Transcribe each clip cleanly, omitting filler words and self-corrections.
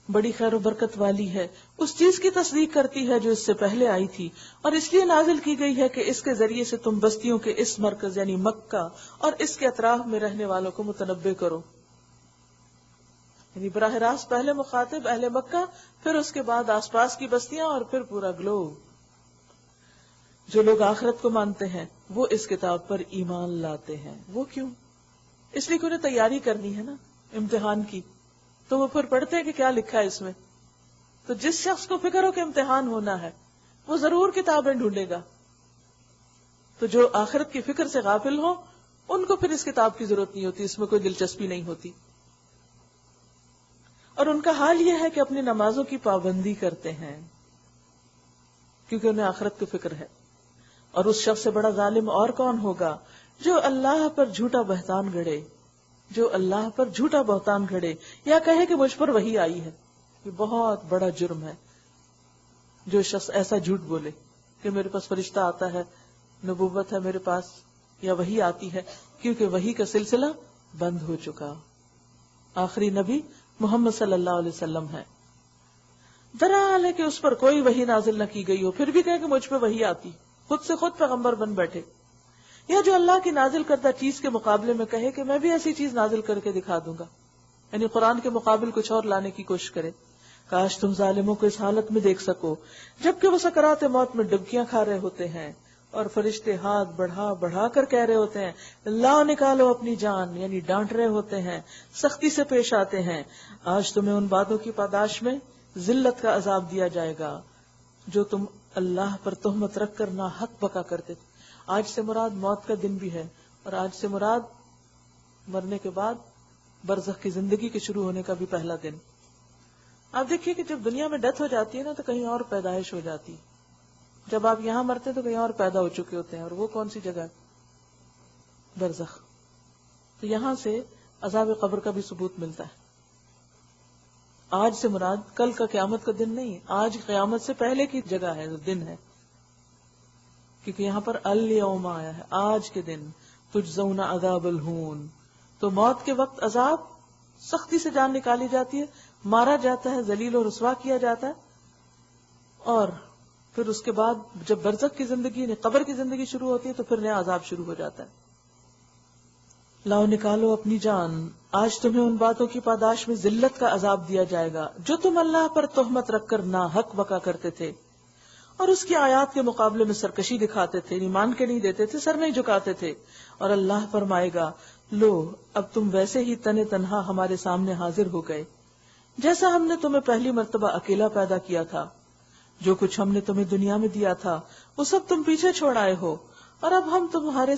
بڑی خیر و برکت والی ہے، اس چیز کی تصدیق کرتی ہے جو اس سے پہلے آئی تھی، اور اس لیے نازل کی گئی ہے کہ اس کے ذریعے سے تم بستیوں کے اس مرکز یعنی مکہ اور اس کے اطراف میں رہنے والوں کو متنبع کرو. یعنی براہ راست پہلے مخاطب اہل مکہ، پھر اس کے بعد آس پاس کی بستیاں، اور پھر پورا گلوب. جو لوگ آخرت کو مانتے ہیں وہ اس کتاب پر ایمان لاتے ہیں. وہ کیوں؟ اس لیے کہ انہیں تیاری کرنی ہے نا امتحان کی، تو وہ پھر پڑھتے ہیں کہ کیا لکھا ہے اس میں. تو جس شخص کو فکر ہو کہ امتحان ہونا ہے وہ ضرور کتابیں ڈھونڈے گا. تو جو آخرت کی فکر سے غافل ہو ان کو پھر اس کتاب کی ضرورت نہیں ہوتی، اس میں کوئی دلچسپی نہیں ہوتی. اور ان کا حال یہ ہے کہ اپنی نمازوں کی پابندی کرتے ہیں کیونکہ انہیں آخرت کی فکر ہے. اور اس شخص سے بڑا ظالم اور کون ہوگا جو اللہ پر جھوٹا بہتان گھڑے، جو اللہ پر جھوٹا بہتان گھڑے یا کہے کہ مجھ پر وحی آئی ہے. یہ بہت بڑا جرم ہے جو شخص ایسا جھوٹ بولے کہ میرے پاس فرشتہ آتا ہے، نبوت ہے میرے پاس، یا وحی آتی ہے، کیونکہ وحی کا سلسلہ بند ہو چکا. آخری نبی محمد صلی اللہ علیہ وسلم ہے. درحال ہے کہ اس پر کوئی وحی نازل نہ کی گئی ہو، پھر بھی کہے کہ مجھ پہ وحی آتی، خود سے خود پیغمبر بن بیٹھے. یا جو اللہ کی نازل کردہ چیز کے مقابلے میں کہے کہ میں بھی ایسی چیز نازل کر کے دکھا دوں گا، یعنی قرآن کے مقابل کچھ اور لانے کی کوشش کرے. کاش تم ظالموں کو اس حالت میں دیکھ سکو جبکہ وہ سکرات موت میں ڈبکیاں کھا رہے ہوتے ہیں اور فرشتے ہاتھ بڑھا بڑھا کر کہہ رہے ہوتے ہیں لا نکالو اپنی جان، یعنی ڈانٹ رہے ہوتے ہیں، سختی سے پیش آتے ہیں. آج تمہیں ان باتوں کی پاداش میں ذلت کا عذاب دیا جائے گا جو تم اللہ پر تہمت رکھ کر ناحق بکا کرتے تھے. آج سے مراد موت کا دن بھی ہے، اور آج سے مراد مرنے کے بعد برزخ کی زندگی کے شروع ہونے کا بھی پہلا دن. آپ دیکھیے کہ جب دنیا میں ڈیتھ ہو جاتی ہے نا تو کہیں اور پیدائش ہو جاتی ہے. جب آپ یہاں مرتے تو کہیں اور پیدا ہو چکے ہوتے ہیں، اور وہ کون سی جگہ ہے؟ برزخ. تو یہاں سے عذاب قبر کا بھی ثبوت ملتا ہے. آج سے مراد کل کا قیامت کا دن نہیں، آج قیامت سے پہلے کی جگہ ہے، دن ہے، کیونکہ یہاں پر الیوم آیا ہے، آج کے دن تجزون عذاب الہون. تو موت کے وقت عذاب سختی سے جان نکالی جاتی ہے، مارا جاتا ہے، ذلیل و رسوا کیا جاتا ہے، اور پھر اس کے بعد جب برزخ کی زندگی یعنی قبر کی زندگی شروع ہوتی ہے تو پھر نیا عذاب شروع ہو جاتا ہے. لاؤ نکالو اپنی جان، آج تمہیں ان باتوں کی پاداش میں ذلت کا عذاب دیا جائے گا جو تم اللہ پر تہمت رکھ کر ناحق بکا کرتے تھے اور اس کی آیات کے مقابلے میں سرکشی دکھاتے تھے، ایمان کے نہیں دیتے تھے، سر نہیں جھکاتے تھے. اور اللہ فرمائے گا لو اب تم ویسے ہی تنے تنہا ہمارے سامنے حاضر ہو گئے جیسا ہم نے تمہیں پہلی مرتبہ اکیلا پیدا کیا تھا. جو کچھ ہم نے تمہیں دنیا میں دیا تھا وہ سب تم پیچھے چھوڑ آئے ہو، اور اب ہم تمہارے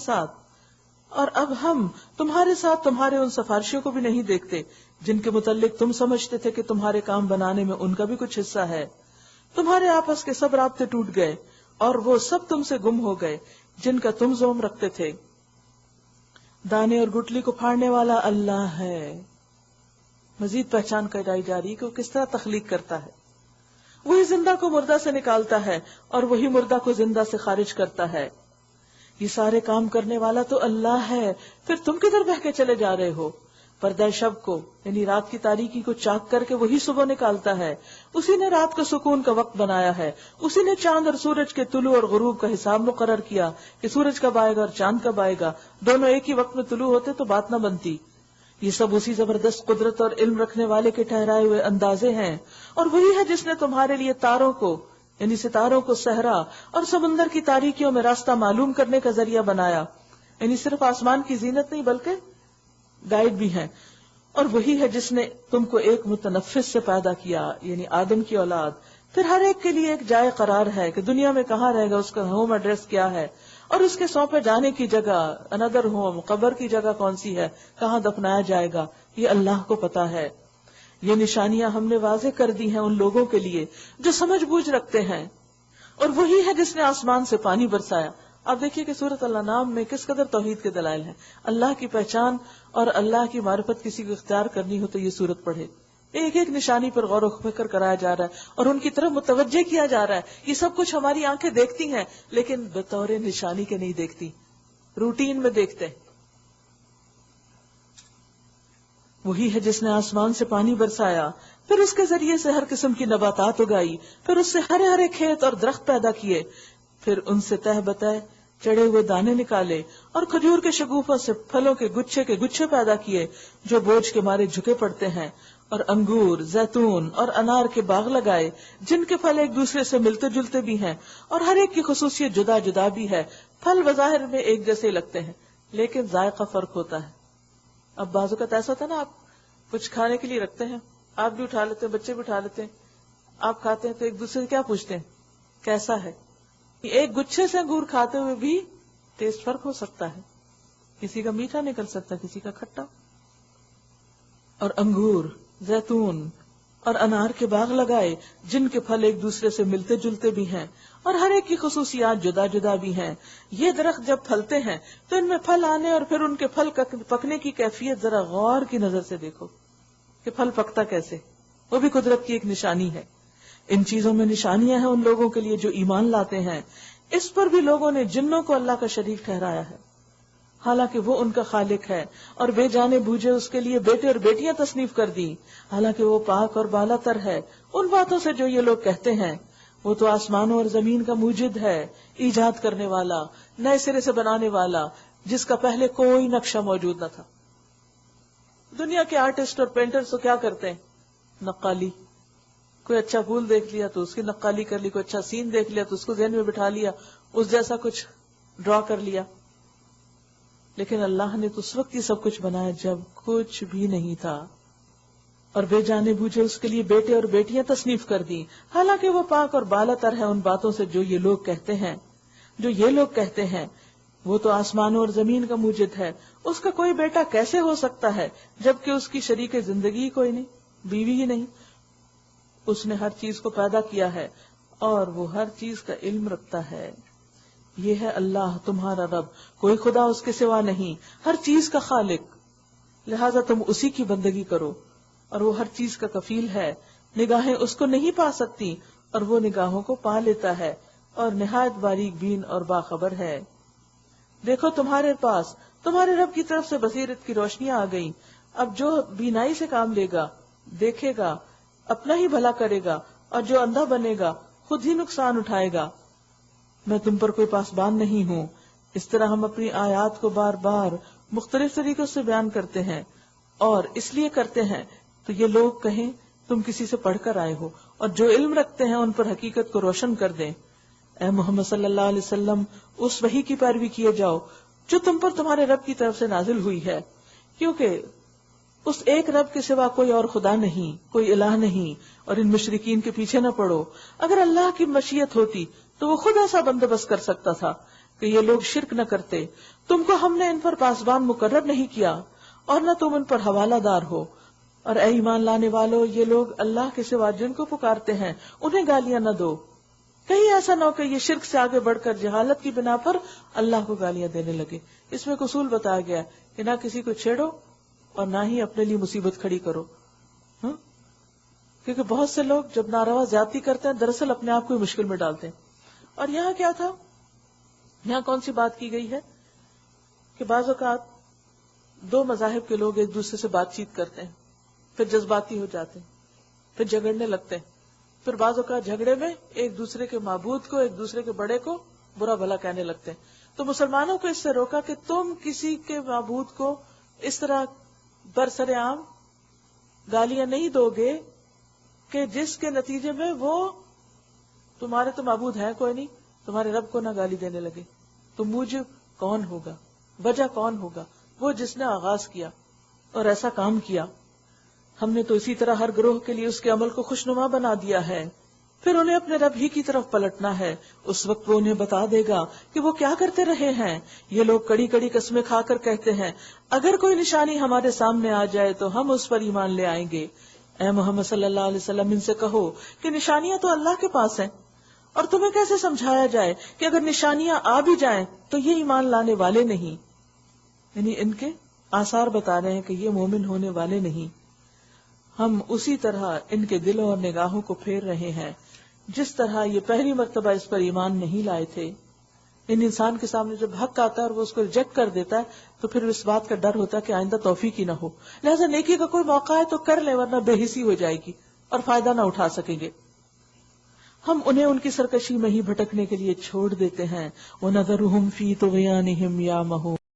ساتھ تمہارے ان سفارشیوں کو بھی نہیں دیکھتے جن کے متعلق تم سمجھتے تھے کہ تمہارے کام بنانے میں ان کا بھی کچھ حصہ ہے. تمہارے آپس کے سب رابطے ٹوٹ گئے اور وہ سب تم سے گم ہو گئے جن کا تم زوم رکھتے تھے. دانے اور گٹلی کو پھاڑنے والا اللہ ہے. مزید پہچان کرائی جا رہی کہ وہ کس طرح تخلیق کرتا ہے. وہی زندہ کو مردہ سے نکالتا ہے اور وہی مردہ کو زندہ سے خارج کرتا ہے. یہ سارے کام کرنے والا تو اللہ ہے، پھر تم کدھر بہ کے چلے جا رہے ہو؟ پردہ شب کو یعنی رات کی تاریکی کو چاک کر کے وہی صبح نکالتا ہے. اسی نے رات کو سکون کا وقت بنایا ہے. اسی نے چاند اور سورج کے طلوع اور غروب کا حساب مقرر کیا کہ سورج کب آئے گا اور چاند کب آئے گا. دونوں ایک ہی وقت میں طلوع ہوتے تو بات نہ بنتی. یہ سب اسی زبردست قدرت اور علم رکھنے والے کے ٹھہرائے ہوئے اندازے ہیں. اور وہی ہے جس نے تمہارے لیے تاروں کو یعنی ستاروں کو صحرا اور سمندر کی تاریکیوں میں راستہ معلوم کرنے کا ذریعہ بنایا، یعنی صرف آسمان کی زینت نہیں بلکہ گائیڈ بھی ہیں. اور وہی ہے جس نے تم کو ایک متنفس سے پیدا کیا یعنی آدم کی اولاد. پھر ہر ایک کے لیے ایک جائے قرار ہے کہ دنیا میں کہاں رہے گا، اس کا ہوم ایڈریس کیا ہے، اور اس کے سونپے جانے کی جگہ اندر ہوم قبر کی جگہ کون سی ہے، کہاں دفنایا جائے گا، یہ اللہ کو پتا ہے. یہ نشانیاں ہم نے واضح کر دی ہیں ان لوگوں کے لیے جو سمجھ بوجھ رکھتے ہیں. اور وہی ہے جس نے آسمان سے پانی برسایا. آپ دیکھیے کہ سورۃ الانعام میں کس قدر توحید کے دلائل ہیں. اللہ کی پہچان اور اللہ کی معرفت کسی کو اختیار کرنی ہو تو یہ سورت پڑھے. ایک ایک نشانی پر غور و فکر کرایا جا رہا ہے اور ان کی طرف متوجہ کیا جا رہا ہے. یہ سب کچھ ہماری آنکھیں دیکھتی ہیں لیکن بطور نشانی کے نہیں دیکھتی، روٹین میں دیکھتے ہیں. وہی ہے جس نے آسمان سے پانی برسایا، پھر اس کے ذریعے سے ہر قسم کی نباتات اگائی، پھر اس سے ہرے ہرے کھیت اور درخت پیدا کیے، پھر ان سے تہ بتہ چڑے ہوئے دانے نکالے، اور کھجور کے شگوفوں سے پھلوں کے گچھے پیدا کیے جو بوجھ کے مارے جھکے پڑتے ہیں، اور انگور، زیتون اور انار کے باغ لگائے جن کے پھل ایک دوسرے سے ملتے جلتے بھی ہیں، اور ہر ایک کی خصوصیت جدا جدا بھی ہے۔ پھل بظاہر میں ایک جیسے لگتے ہیں لیکن ذائقہ فرق ہوتا ہے۔ اب بعض اوقات ایسا ہوتا ہے نا، آپ کچھ کھانے کے لیے رکھتے ہیں، آپ بھی اٹھا لیتے ہیں، بچے بھی اٹھا لیتے ہیں، آپ کھاتے ہیں تو ایک دوسرے سے کیا پوچھتے ہیں کیسا ہے؟ ایک گچھے سے انگور کھاتے ہوئے بھی ٹیسٹ فرق ہو سکتا ہے، کسی کا میٹھا نکل سکتا ہے، کسی کا کھٹا۔ اور انگور، زیتون اور انار کے باغ لگائے جن کے پھل ایک دوسرے سے ملتے جلتے بھی ہیں اور ہر ایک کی خصوصیات جدا جدا بھی ہیں۔ یہ درخت جب پھلتے ہیں تو ان میں پھل آنے اور پھر ان کے پھل پکنے کی کیفیت ذرا غور کی نظر سے دیکھو کہ پھل پکتا کیسے، وہ بھی قدرت کی ایک نشانی ہے۔ ان چیزوں میں نشانیاں ہیں ان لوگوں کے لیے جو ایمان لاتے ہیں۔ اس پر بھی لوگوں نے جنوں کو اللہ کا شریک ٹھہرایا ہے، حالانکہ وہ ان کا خالق ہے، اور بے جانے بوجھے اس کے لیے بیٹے اور بیٹیاں تصنیف کر دی، حالانکہ وہ پاک اور بالا تر ہے ان باتوں سے جو یہ لوگ کہتے ہیں۔ وہ تو آسمانوں اور زمین کا موجد ہے، ایجاد کرنے والا، نئے سرے سے بنانے والا، جس کا پہلے کوئی نقشہ موجود نہ تھا۔ دنیا کے آرٹسٹ اور پینٹرز تو کیا کرتے ہیں؟ نقالی۔ کوئی اچھا پھول دیکھ لیا تو اس کی نقالی کر لی، کوئی اچھا سین دیکھ لیا تو اس کو ذہن میں بٹھا لیا، اس جیسا کچھ ڈرا کر لیا۔ لیکن اللہ نے تو اس وقت یہ سب کچھ بنایا جب کچھ بھی نہیں تھا، اور بے جانے بوجھے اس کے لیے بیٹے اور بیٹیاں تصنیف کر دی، حالانکہ وہ پاک اور بالا تر ہے ان باتوں سے جو یہ لوگ کہتے ہیں۔ وہ تو آسمانوں اور زمین کا موجد ہے، اس کا کوئی بیٹا کیسے ہو سکتا ہے جبکہ اس کی شریک زندگی ہی کوئی نہیں، بیوی ہی نہیں۔ اس نے ہر چیز کو پیدا کیا ہے اور وہ ہر چیز کا علم رکھتا ہے۔ یہ ہے اللہ تمہارا رب، کوئی خدا اس کے سوا نہیں، ہر چیز کا خالق، لہذا تم اسی کی بندگی کرو، اور وہ ہر چیز کا کفیل ہے۔ نگاہیں اس کو نہیں پا سکتی اور وہ نگاہوں کو پا لیتا ہے، اور نہایت باریک بین اور باخبر ہے۔ دیکھو تمہارے پاس تمہارے رب کی طرف سے بصیرت کی روشنیاں آ گئیں۔ اب جو بینائی سے کام لے گا، دیکھے گا، اپنا ہی بھلا کرے گا، اور جو اندھا بنے گا خود ہی نقصان اٹھائے گا۔ میں تم پر کوئی پاسبان نہیں ہوں۔ اس طرح ہم اپنی آیات کو بار بار مختلف طریقوں سے بیان کرتے ہیں، اور اس لیے کرتے ہیں تو یہ لوگ کہیں تم کسی سے پڑھ کر آئے ہو، اور جو علم رکھتے ہیں ان پر حقیقت کو روشن کر دیں۔ اے محمد صلی اللہ علیہ وسلم، اس وحی کی پیروی کیے جاؤ جو تم پر تمہارے رب کی طرف سے نازل ہوئی ہے، کیونکہ اس ایک رب کے سوا کوئی اور خدا نہیں، کوئی الہ نہیں، اور ان مشرکین کے پیچھے نہ پڑو۔ اگر اللہ کی مشیت ہوتی تو وہ خود ایسا بندوبست کر سکتا تھا کہ یہ لوگ شرک نہ کرتے۔ تم کو ہم نے ان پر پاسبان مقرر نہیں کیا، اور نہ تم ان پر حوالہ دار ہو۔ اور اے ایمان لانے والو، یہ لوگ اللہ کے سوا جن کو پکارتے ہیں انہیں گالیاں نہ دو، کہیں ایسا نہ ہو کہ یہ شرک سے آگے بڑھ کر جہالت کی بنا پر اللہ کو گالیاں دینے لگے۔ اس میں ایک اصول بتایا گیا کہ نہ کسی کو چھیڑو اور نہ ہی اپنے لیے مصیبت کھڑی کرو، کیونکہ بہت سے لوگ جب ناروا زیادتی کرتے ہیں دراصل اپنے آپ کو ہی مشکل میں ڈالتے ہیں۔ اور یہاں کیا تھا، یہاں کون سی بات کی گئی ہے کہ بعض اوقات دو مذاہب کے لوگ ایک دوسرے سے بات چیت کرتے ہیں، پھر جذباتی ہو جاتے ہیں، پھر جھگڑنے لگتے ہیں، پھر بعض اوقات جھگڑے میں ایک دوسرے کے معبود کو، ایک دوسرے کے بڑے کو برا بھلا کہنے لگتے ہیں۔ تو مسلمانوں کو اس سے روکا کہ تم کسی کے معبود کو اس طرح برسر عام گالیاں نہیں دو گے کہ جس کے نتیجے میں وہ تمہارے تو معبود ہے کوئی نہیں، تمہارے رب کو نہ گالی دینے لگے۔ تو موجب کون ہوگا، وجہ کون ہوگا؟ وہ جس نے آغاز کیا اور ایسا کام کیا۔ ہم نے تو اسی طرح ہر گروہ کے لیے اس کے عمل کو خوشنما بنا دیا ہے، پھر انہیں اپنے رب ہی کی طرف پلٹنا ہے۔ اس وقت وہ انہیں بتا دے گا کہ وہ کیا کرتے رہے ہیں۔ یہ لوگ کڑی کڑی قسمیں کھا کر کہتے ہیں، اگر کوئی نشانی ہمارے سامنے آ جائے تو ہم اس پر ایمان لے آئیں گے۔ اے محمد صلی اللہ علیہ وسلم، ان سے کہو کہ نشانیاں تو اللہ کے پاس ہیں، اور تمہیں کیسے سمجھایا جائے کہ اگر نشانیاں آ بھی جائیں تو یہ ایمان لانے والے نہیں، یعنی ان کے آثار بتا رہے ہیں کہ یہ مومن ہونے والے نہیں۔ ہم اسی طرح ان کے دلوں اور نگاہوں کو پھیر رہے ہیں جس طرح یہ پہلی مرتبہ اس پر ایمان نہیں لائے تھے۔ ان انسان کے سامنے جب حق آتا ہے اور وہ اس کو ریجیکٹ کر دیتا ہے تو پھر اس بات کا ڈر ہوتا ہے کہ آئندہ توفیق ہی نہ ہو. لہٰذا نیکی کا کوئی موقع ہے تو کر لے ورنہ بے حسی ہو جائے گی اور فائدہ نہ اٹھا سکیں گے. ہم انہیں ان کی سرکشی میں ہی بھٹکنے کے لیے چھوڑ دیتے ہیں. وَنَذَرُهُمْ فِي طُغْيَانِهِمْ يَعْمَهُونَ.